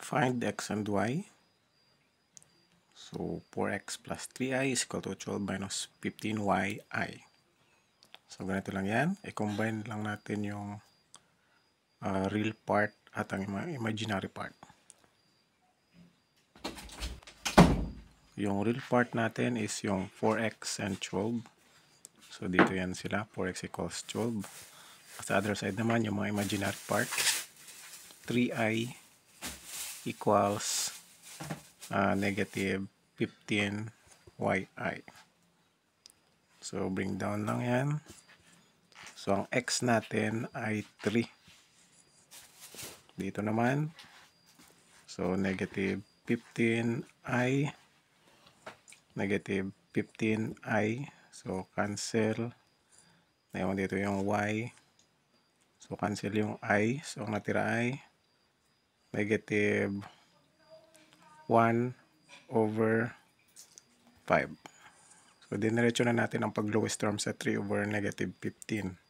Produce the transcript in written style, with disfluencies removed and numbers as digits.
Find x and y. So 4x plus 3i is equal to 12 minus 15yi. So ganito lang yan. I-combine lang natin yung real part at ang imaginary part. Yung real part natin is yung 4x and 12. So dito yan sila. 4x equals 12. Sa other side naman, yung mga imaginary part, 3i equals negative 15yi. So bring down lang yan. So ang x natin ay 3. Dito naman, so negative 15i, negative 15i. So cancel. Ngayon dito yung y. So cancel yung i. So ang natira ay negative 1 over 5. So diniretso na natin ang pag-lowest term sa 3 over negative 15.